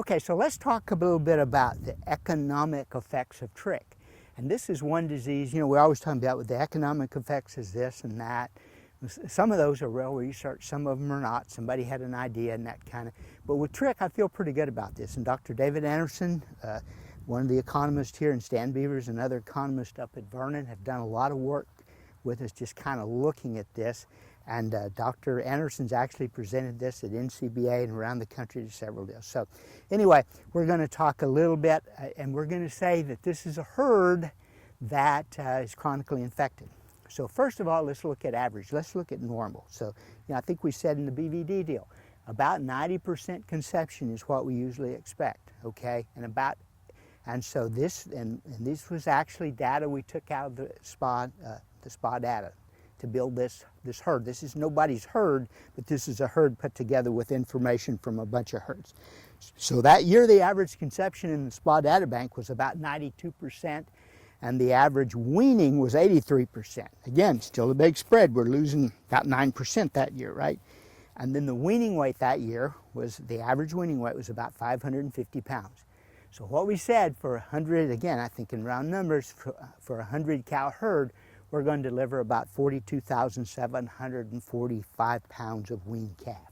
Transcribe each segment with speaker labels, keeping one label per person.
Speaker 1: Okay, so let's talk a little bit about the economic effects of trick. And this is one disease, we're always talking about with the economic effects is this and that. Some of those are real research, some of them are not. Somebody had an idea and that kind of, but with trick, I feel pretty good about this. And Dr. David Anderson, one of the economists here, and Stan Beavers, another economist up at Vernon, have done a lot of work with us just kind of looking at this. And Dr. Anderson's actually presented this at NCBA and around the country to several deals. So anyway, we're going to talk a little bit, and we're going to say that this is a herd that is chronically infected. So first of all, let's look at average. Let's look at normal. So I think we said in the BVD deal, about 90% conception is what we usually expect, okay? And so this was actually data we took out of the SPA data to build this herd. This is nobody's herd, but this is a herd put together with information from a bunch of herds. So that year, the average conception in the SPA data bank was about 92%, and the average weaning was 83%. Again, still a big spread. We're losing about 9% that year, right? And then the weaning weight that year the average weaning weight was about 550 pounds. So what we said for 100, again, I think in round numbers, for 100 cow herd, we're going to deliver about 42,745 pounds of weaned calf.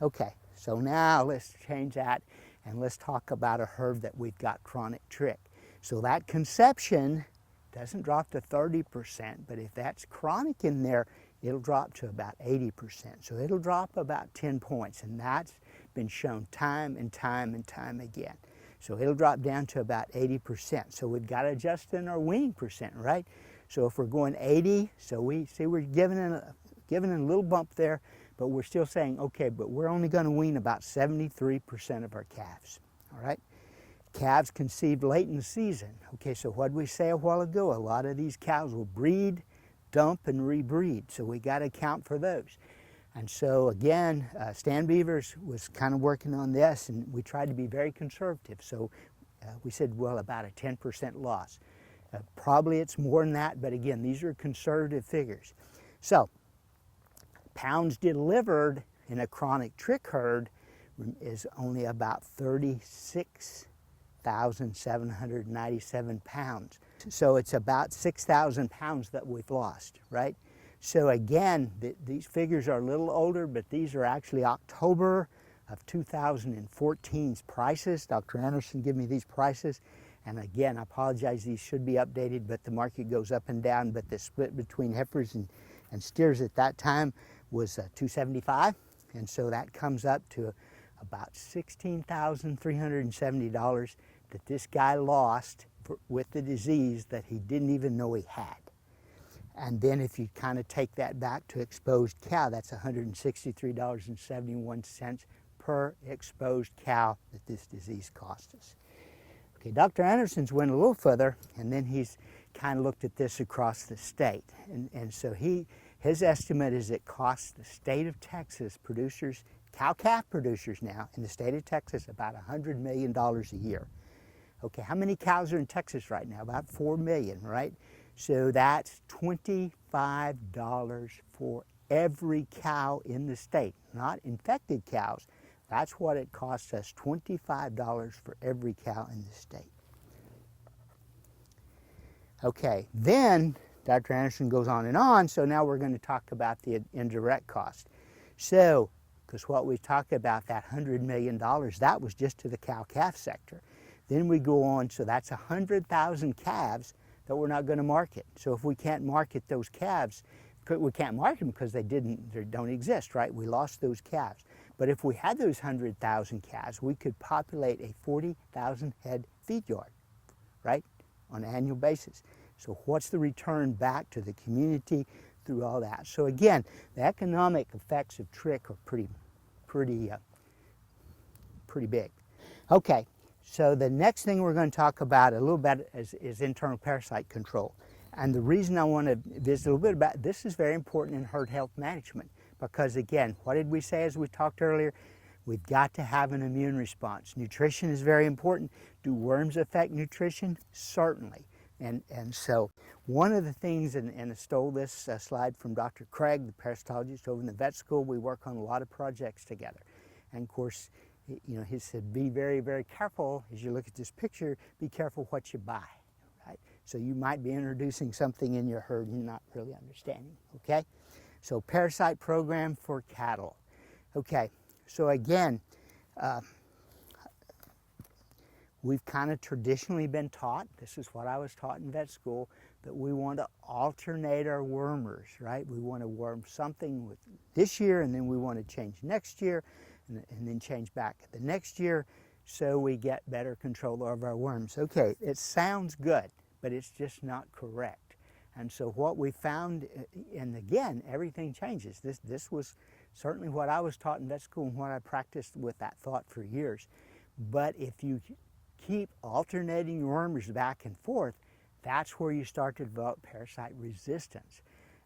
Speaker 1: Okay, so now let's change that and let's talk about a herd that we've got chronic trick. So that conception doesn't drop to 30%, but if that's chronic in there, it'll drop to about 80%. So it'll drop about 10 points, and that's been shown time and time and time again. So it'll drop down to about 80%. So we've got to adjust in our weaning percent, right? So if we're going 80, so we see we're giving it a little bump there, but we're still saying, okay, but we're only going to wean about 73% of our calves, all right? Calves conceived late in the season. Okay, so what did we say a while ago? A lot of these cows will breed, dump, and rebreed, so we got to account for those. And so again, Stan Beavers was kind of working on this, and we tried to be very conservative. So we said, well, about a 10% loss. Probably it's more than that, but again, these are conservative figures. So pounds delivered in a chronic trick herd is only about 36,797 pounds. So it's about 6,000 pounds that we've lost, right? So again, these figures are a little older, but these are actually October of 2014's prices. Dr. Anderson gave me these prices. And again, I apologize, these should be updated, but the market goes up and down. But the split between heifers and steers at that time was $275. And so that comes up to about $16,370 that this guy lost with the disease that he didn't even know he had. And then if you kind of take that back to exposed cow, that's $163.71 per exposed cow that this disease cost us. Okay, Dr. Anderson's went a little further, and then he's kind of looked at this across the state. And so his estimate is it costs the state of Texas producers, cow-calf producers now, in the state of Texas about $100 million a year. Okay, how many cows are in Texas right now? About 4 million, right? So that's $25 for every cow in the state, not infected cows. That's what it costs us, $25 for every cow in the state. Okay, then Dr. Anderson goes on, so now we're going to talk about the indirect cost. So, because what we talked about, that $100 million, that was just to the cow-calf sector. Then we go on, so that's 100,000 calves that we're not going to market. So if we can't market those calves, we can't market them because they don't exist, right? We lost those calves. But if we had those 100,000 calves, we could populate a 40,000 head feed yard, right, on an annual basis. So what's the return back to the community through all that? So again, the economic effects of trick are pretty big. Okay, so the next thing we're going to talk about a little bit is internal parasite control. And the reason I want to visit a little bit about this is very important in herd health management. Because again, what did we say as we talked earlier? We've got to have an immune response. Nutrition is very important. Do worms affect nutrition? Certainly. And so one of the things, and I stole this slide from Dr. Craig, the parasitologist over in the vet school, we work on a lot of projects together. And of course, You know, he said, be very, very careful as you look at this picture, be careful what you buy, right? So you might be introducing something in your herd and you're not really understanding, okay? So parasite program for cattle. Okay, so again, we've kind of traditionally been taught, this is what I was taught in vet school, that we want to alternate our wormers, right? We want to worm something with this year and then we want to change next year and then change back the next year so we get better control of our worms. Okay, it sounds good, but it's just not correct. And so what we found, and again, everything changes. This was certainly what I was taught in vet school and what I practiced with that thought for years. But if you keep alternating your wormers back and forth, that's where you start to develop parasite resistance.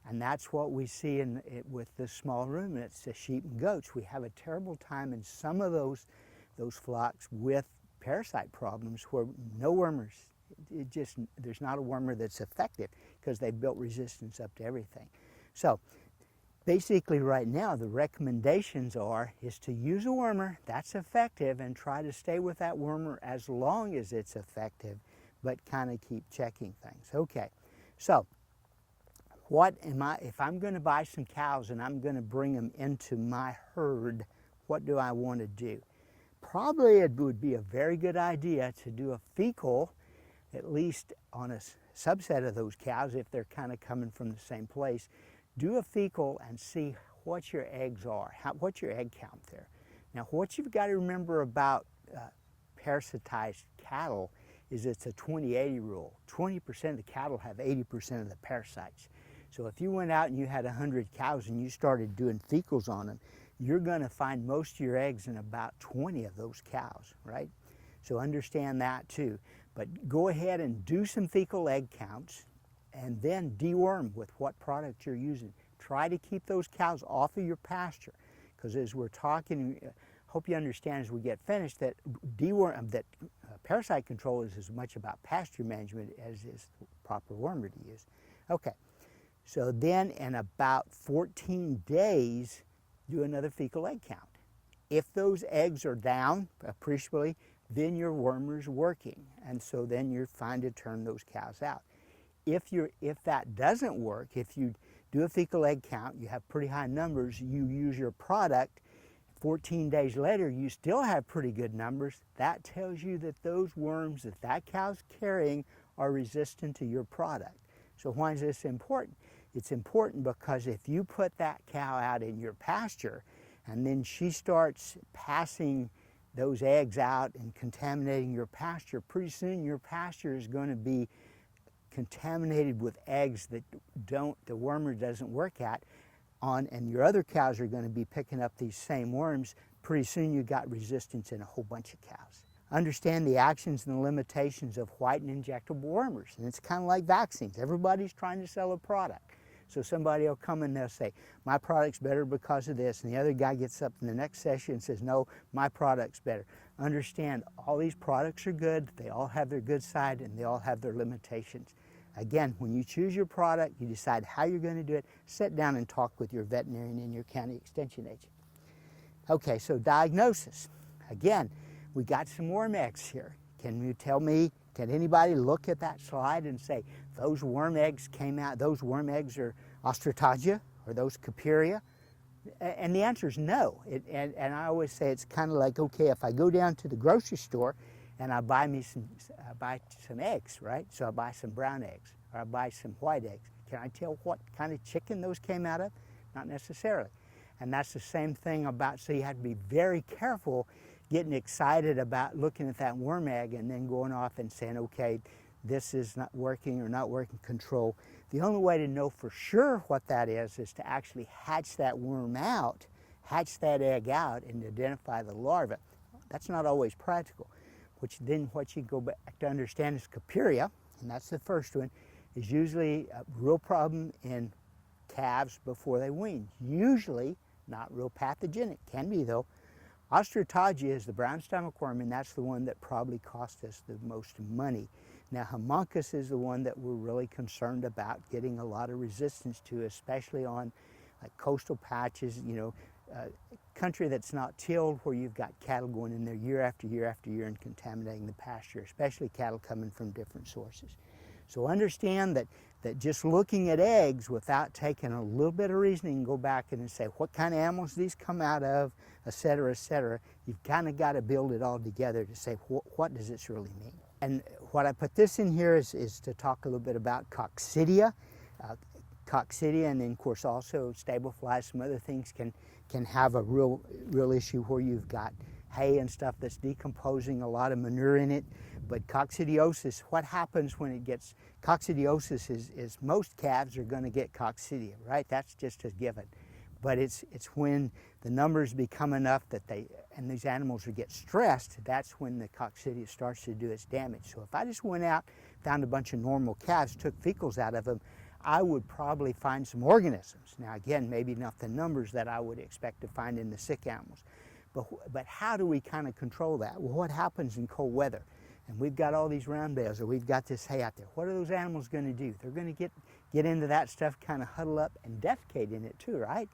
Speaker 1: And that's what we see with the small ruminants, the sheep and goats. We have a terrible time in some of those flocks with parasite problems where no wormers, there's not a wormer that's effective because they've built resistance up to everything. So basically right now the recommendations is to use a wormer that's effective and try to stay with that wormer as long as it's effective, but kind of keep checking things. Okay, so if I'm going to buy some cows and I'm going to bring them into my herd, what do I want to do? Probably it would be a very good idea to do a fecal, at least on a subset of those cows if they're kind of coming from the same place. Do a fecal and see what your eggs are, what's your egg count there. Now what you've got to remember about parasitized cattle is it's a 20-80 rule. 20% of the cattle have 80% of the parasites. So if you went out and you had 100 cows and you started doing fecals on them, you're going to find most of your eggs in about 20 of those cows, right? So understand that too. But go ahead and do some fecal egg counts and then deworm with what product you're using. Try to keep those cows off of your pasture, because as we're talking, hope you understand as we get finished that parasite control is as much about pasture management as is proper wormer to use. Okay, so then in about 14 days, do another fecal egg count. If those eggs are down appreciably, then your wormer's working, and so then you're fine to turn those cows out. If that doesn't work, if you do a fecal egg count, you have pretty high numbers, you use your product, 14 days later you still have pretty good numbers, that tells you that those worms that cow's carrying are resistant to your product. So why is this important? It's important because if you put that cow out in your pasture and then she starts passing those eggs out and contaminating your pasture, pretty soon your pasture is going to be contaminated with eggs that the wormer doesn't work at on, and your other cows are going to be picking up these same worms. Pretty soon you got resistance in a whole bunch of cows. Understand the actions and the limitations of white and injectable wormers, and it's kind of like vaccines. Everybody's trying to sell a product. So somebody will come and they'll say, my product's better because of this, and the other guy gets up in the next session and says, no, my product's better. Understand, all these products are good, they all have their good side, and they all have their limitations. Again, when you choose your product, you decide how you're going to do it, sit down and talk with your veterinarian and your county extension agent. Okay, so diagnosis. Again, we got some worm eggs here. Can you tell me, can anybody look at that slide and say, those worm eggs came out, those worm eggs are Ostratagia or those Capiria? And the answer is no. And I always say it's kind of like, okay, if I go down to the grocery store and I buy some eggs, right? So I buy some brown eggs or I buy some white eggs. Can I tell what kind of chicken those came out of? Not necessarily. And that's the same thing so you have to be very careful getting excited about looking at that worm egg and then going off and saying, okay, this is not working or not working control. The only way to know for sure what that is to actually hatch that worm out, hatch that egg out and identify the larva. That's not always practical. What you go back to understand is Capiria, and that's the first one, is usually a real problem in calves before they wean. Usually not real pathogenic, can be though. Ostratagia is the brown stomach worm, and that's the one that probably cost us the most money. Now, Homunculus is the one that we're really concerned about getting a lot of resistance to, especially on like coastal patches, country that's not tilled, where you've got cattle going in there year after year after year and contaminating the pasture, especially cattle coming from different sources. So understand that just looking at eggs without taking a little bit of reasoning and go back and say what kind of animals these come out of, et cetera, you've kind of got to build it all together to say what does this really mean. And what I put this in here is to talk a little bit about coccidia. Coccidia, and then of course also stable flies, some other things can have a real issue where you've got hay and stuff that's decomposing, a lot of manure in it. But coccidiosis, what happens when it gets, coccidiosis is most calves are going to get coccidia, right? That's just a given. But it's when the numbers become enough that and these animals will get stressed, that's when the coccidia starts to do its damage. So if I just went out, found a bunch of normal calves, took fecals out of them, I would probably find some organisms. Now again, maybe not the numbers that I would expect to find in the sick animals. But how do we kind of control that? Well, what happens in cold weather? And we've got all these round bales, or we've got this hay out there. What are those animals going to do? They're going to get into that stuff, kind of huddle up and defecate in it too, right?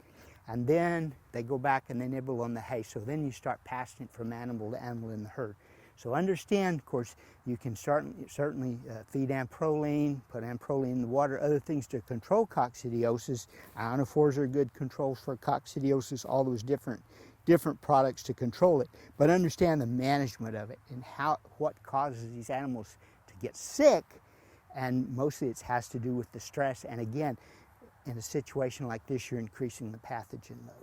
Speaker 1: And then they go back and they nibble on the hay. So then you start passing it from animal to animal in the herd. So understand, of course, you can certainly feed amproline, put amproline in the water, other things to control coccidiosis. Ionophores are good controls for coccidiosis, all those different products to control it. But understand the management of it and what causes these animals to get sick, and mostly it has to do with the stress. And again, in a situation like this, you're increasing the pathogen load.